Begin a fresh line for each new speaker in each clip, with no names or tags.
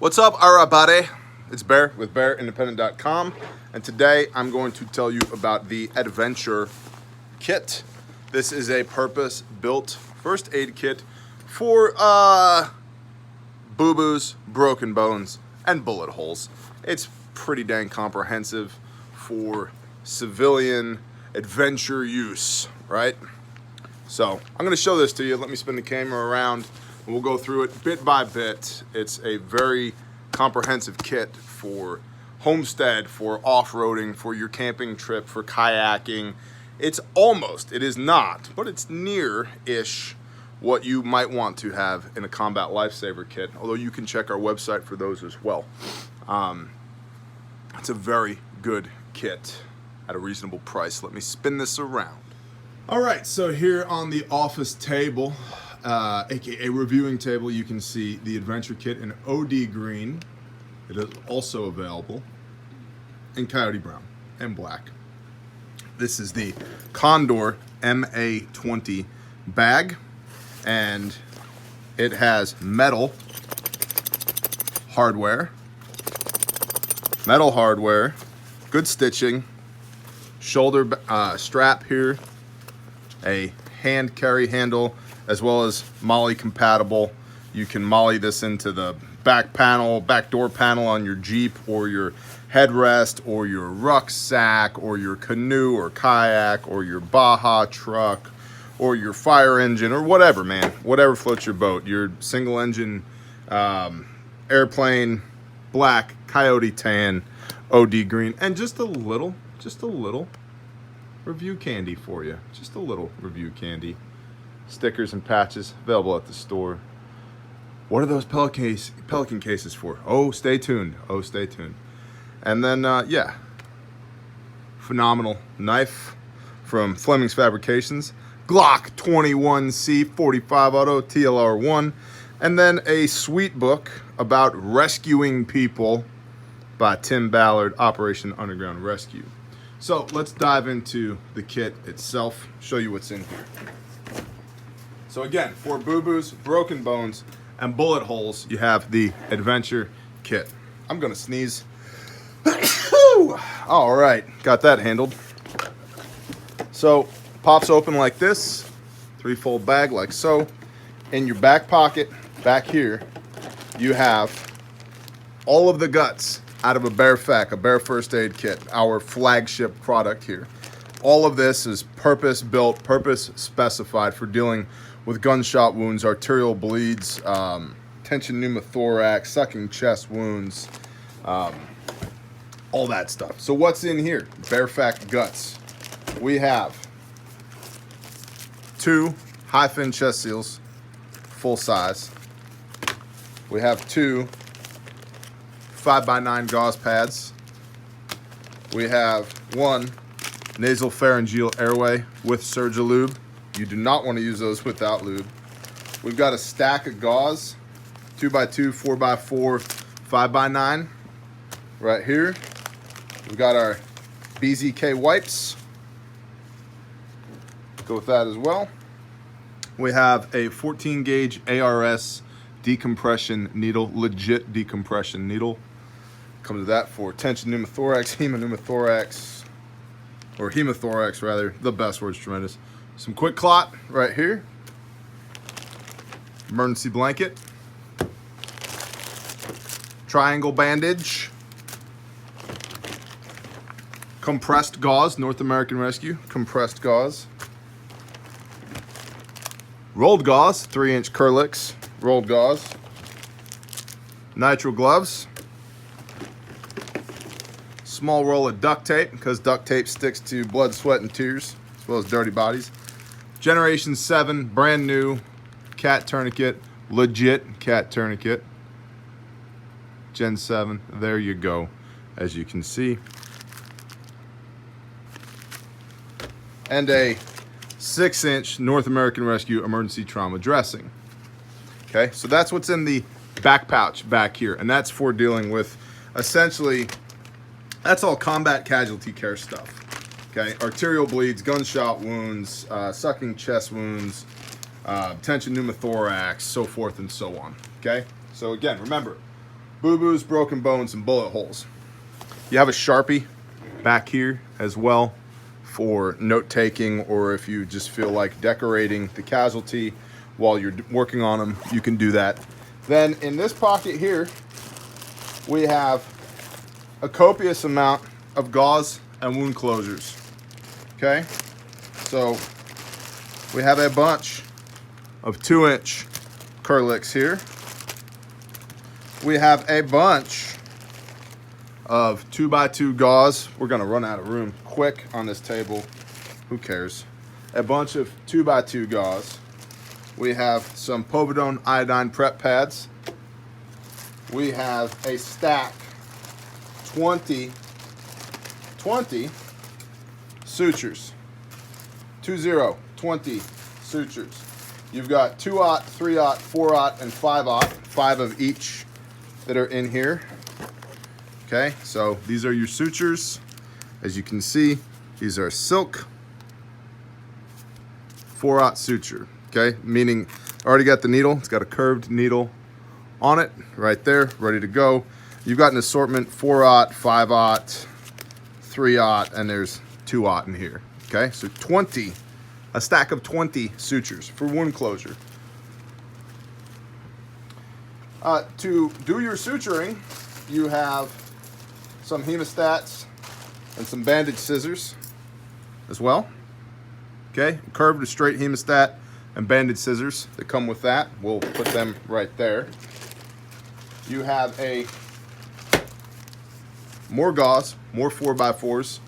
What's up, everybody? It's Bear with BearIndependent.com, and today I'm going to tell you about the Adventure Kit. This is a purpose-built first aid kit for boo-boos, broken bones, and bullet holes. It's pretty dang comprehensive for civilian adventure use, right? So I'm going to show this to you. Let me spin the camera around and we'll go through it bit by bit. It's a very comprehensive kit for homestead, for off-roading, for your camping trip, for kayaking. It is not, but it's near-ish what you might want to have in a combat lifesaver kit, although you can check our website for those as well. It's a very good kit at a reasonable price. Let me spin this around. All right, so here on the office table, aka reviewing table, you can see the Adventure Kit in OD green. It is also available in coyote brown and black. This is the Condor Ma20 Bag, and it has metal hardware, good stitching, shoulder strap here, a hand carry handle, as well as MOLLE compatible. You can MOLLE this into the back door panel on your Jeep, or your headrest, or your rucksack, or your canoe or kayak, or your Baja truck, or your fire engine, or whatever, man. Whatever floats your boat. Your single engine airplane, black, coyote tan, OD green, and just a little review candy for you. Just a little review candy. Stickers and patches available at the store. What are those Pelican cases for? Oh, stay tuned. And then, yeah, phenomenal knife from Fleming's Fabrications. Glock 21C 45 Auto TLR1. And then a sweet book about rescuing people by Tim Ballard, Operation Underground Rescue. So let's dive into the kit itself, show you what's in here. So again, for boo-boos, broken bones, and bullet holes, you have the Adventure Kit. I'm gonna sneeze. All right, got that handled. So pops open like this, 3-fold bag like so. In your back pocket, back here, you have all of the guts out of a Bear Fac, a Bear First Aid Kit, our flagship product here. All of this is purpose-built, purpose-specified for dealing with gunshot wounds, arterial bleeds, tension pneumothorax, sucking chest wounds, all that stuff. So what's in here? Bear Fac guts. We have 2 high-fin chest seals, full size. We have 2 5x9 gauze pads. We have 1 nasal pharyngeal airway with Surgilube. You do not want to use those without lube. We've got a stack of gauze, 2x2, 4x4, 5x9 right here. We've got our BZK wipes. Go with that as well. We have a 14 gauge ARS decompression needle, legit decompression needle. Comes with that for tension pneumothorax, hemopneumothorax, or hemothorax rather. The best word's tremendous. Some quick clot right here. Emergency blanket. Triangle bandage. Compressed gauze, North American Rescue, compressed gauze. Rolled gauze, 3-inch Kerlix, rolled gauze. Nitrile gloves. Small roll of duct tape, because duct tape sticks to blood, sweat, and tears, as well as dirty bodies. Generation 7, brand new cat tourniquet, legit cat tourniquet. Gen 7, there you go, as you can see. And a 6-inch North American Rescue emergency trauma dressing. Okay, so that's what's in the back pouch back here, and that's for dealing with, essentially, that's all combat casualty care stuff. Okay, arterial bleeds, gunshot wounds, sucking chest wounds, tension pneumothorax, so forth and so on. Okay, so again, remember, boo-boos, broken bones, and bullet holes. You have a Sharpie back here as well for note-taking, or if you just feel like decorating the casualty while you're working on them, you can do that. Then in this pocket here, we have a copious amount of gauze and wound closures. Okay, so we have a bunch of 2-inch Kerlix here. We have a bunch of 2x2 gauze. We're gonna run out of room quick on this table. Who cares? A bunch of 2x2 gauze. We have some povidone iodine prep pads. We have a stack 20 sutures. 20 sutures. You've got 2-aught, 3-aught, 4-aught, and 5-aught, 5 of each that are in here. Okay, so these are your sutures. As you can see, these are silk 4-aught suture. Okay, meaning already got the needle. It's got a curved needle on it right there, ready to go. You've got an assortment 4-aught, 5-aught, 3-aught, and there's 2-aught in here. Okay, so 20, a stack of 20 sutures for wound closure. To do your suturing, you have some hemostats and some bandage scissors as well. Okay, curved or straight hemostat and bandage scissors that come with that. We'll put them right there. You have more gauze, more 4x4s,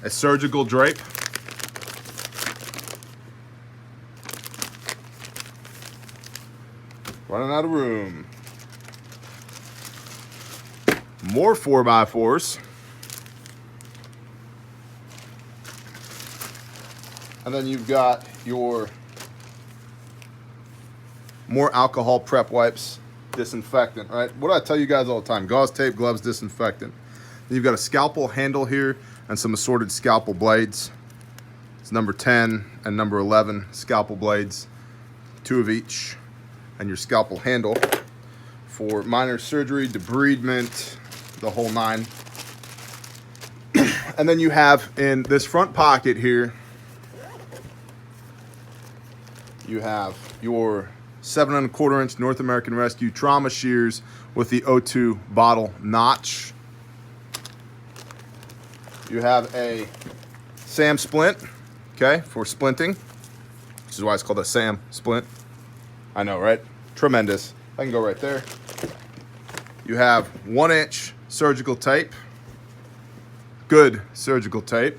a surgical drape, running out of room, more 4x4s, and then you've got your more alcohol prep wipes, disinfectant, right? What do I tell you guys all the time? Gauze, tape, gloves, disinfectant. Then you've got a scalpel handle here and some assorted scalpel blades. It's number 10 and number 11 scalpel blades, 2 of each, and your scalpel handle for minor surgery, debridement, the whole 9. And then you have in this front pocket here, you have your 7 1/4 inch North American Rescue trauma shears with the O2 bottle notch. You have a SAM splint, okay, for splinting, which is why it's called a SAM splint. I know, right? Tremendous. I can go right there. You have 1-inch surgical tape, good surgical tape,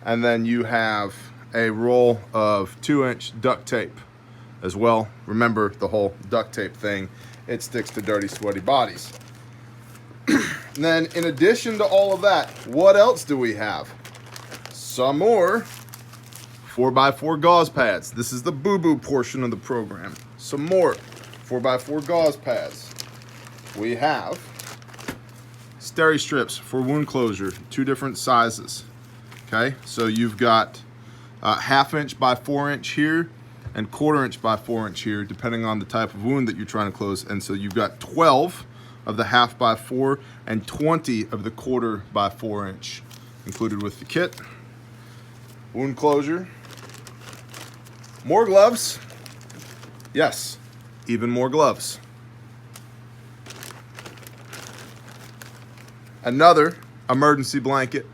and then you have a roll of 2-inch duct tape as well. Remember the whole duct tape thing, it sticks to dirty, sweaty bodies. And then in addition to all of that, what else do we have? Some more 4x4 gauze pads. This is the boo-boo portion of the program. Some more 4x4 gauze pads. We have steri strips for wound closure, 2 different sizes. Okay, so you've got 1/2 inch by 4 inch here and 1/4 inch by 4 inch here, depending on the type of wound that you're trying to close. And so you've got 12 of the 1/2 by 4 and 20 of the 1/4 by 4 inch included with the kit. Wound closure. More gloves. Yes, even more gloves. Another emergency blanket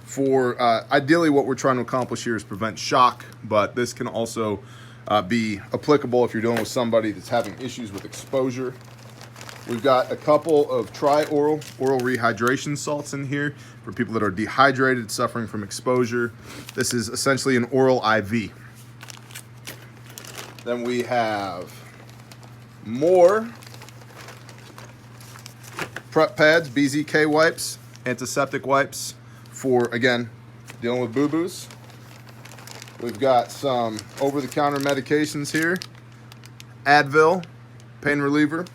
for ideally what we're trying to accomplish here is prevent shock, but this can also be applicable if you're dealing with somebody that's having issues with exposure. We've got a couple of oral rehydration salts in here for people that are dehydrated, suffering from exposure. This is essentially an oral IV. Then we have more prep pads, BZK wipes, antiseptic wipes for, again, dealing with boo-boos. We've got some over-the-counter medications here. Advil, pain reliever,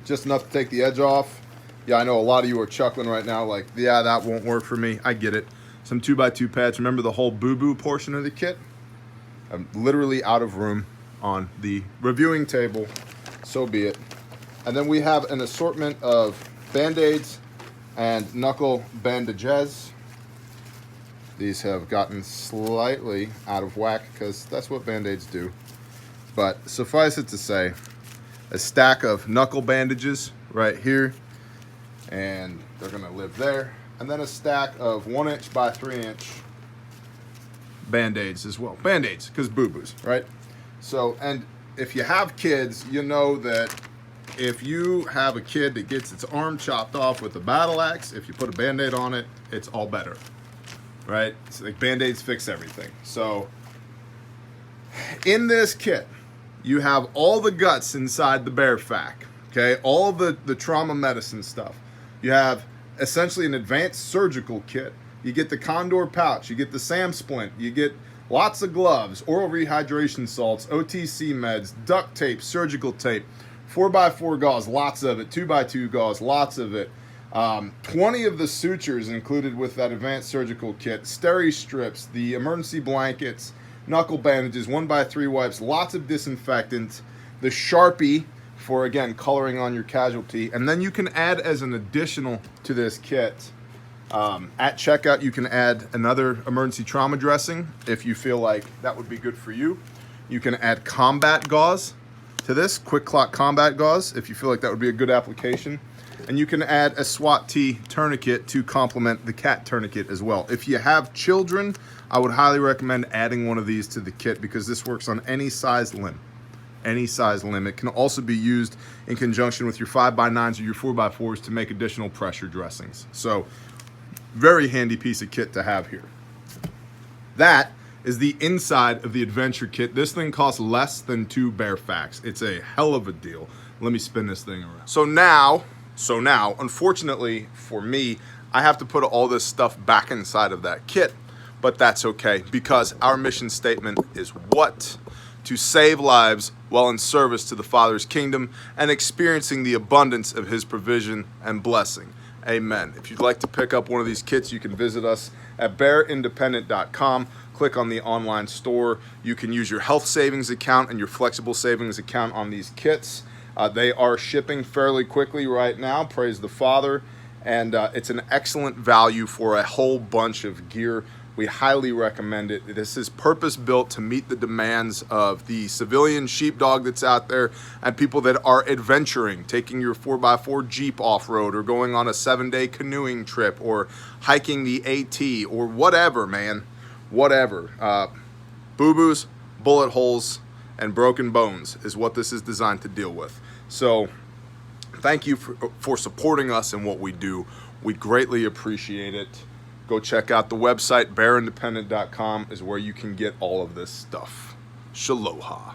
just enough to take the edge off. Yeah, I know a lot of you are chuckling right now like, yeah, that won't work for me. I get it. Some 2x2 pads. Remember the whole boo-boo portion of the kit? I'm literally out of room on the reviewing table so be it. And then we have an assortment of Band-Aids and knuckle bandages. These have gotten slightly out of whack because that's what Band-Aids do. But suffice it to say, a stack of knuckle bandages right here, and they're gonna live there. And then a stack of 1 inch by 3 inch Band-Aids as well. Band-Aids, because boo-boos, right? So, and if you have kids, you know that if you have a kid that gets its arm chopped off with a battle axe, if you put a Band-Aid on it, it's all better, right? It's like Band-Aids fix everything. So, in this kit, you have all the guts inside the bear fac, okay? All the trauma medicine stuff. You have essentially an advanced surgical kit. You get the Condor pouch, you get the SAM splint, you get lots of gloves, oral rehydration salts, OTC meds, duct tape, surgical tape, 4x4 gauze, lots of it, 2x2 gauze, lots of it. 20 of the sutures included with that advanced surgical kit, steri strips, the emergency blankets, knuckle bandages, 1x3 wipes, lots of disinfectant, the Sharpie for, again, coloring on your casualty. And then you can add as an additional to this kit, at checkout, you can add another emergency trauma dressing if you feel like that would be good for you. You can add combat gauze to this, quick clot combat gauze, if you feel like that would be a good application. And you can add a SWAT T tourniquet to complement the cat tourniquet as well. If you have children, I would highly recommend adding one of these to the kit because this works on any size limb. Any size limb. It can also be used in conjunction with your 5x9s or your 4x4s to make additional pressure dressings. So, very handy piece of kit to have here. That is the inside of the adventure kit. This thing costs less than 2 bear facs. It's a hell of a deal. Let me spin this thing around. So now, unfortunately for me, I have to put all this stuff back inside of that kit, but that's okay because our mission statement is what? To save lives while in service to the Father's kingdom and experiencing the abundance of his provision and blessing. Amen. If you'd like to pick up one of these kits, you can visit us at bearindependent.com. Click on the online store. You can use your health savings account and your flexible savings account on these kits. They are shipping fairly quickly right now, praise the Father, and it's an excellent value for a whole bunch of gear. We highly recommend it. This is purpose-built to meet the demands of the civilian sheepdog that's out there and people that are adventuring, taking your 4x4 Jeep off-road or going on a 7-day canoeing trip or hiking the AT or whatever, man. Whatever. Boo-boos, bullet holes, and broken bones is what this is designed to deal with. So thank you for supporting us in what we do. We greatly appreciate it. Go check out the website, bearindependent.com is where you can get all of this stuff. Shaloha.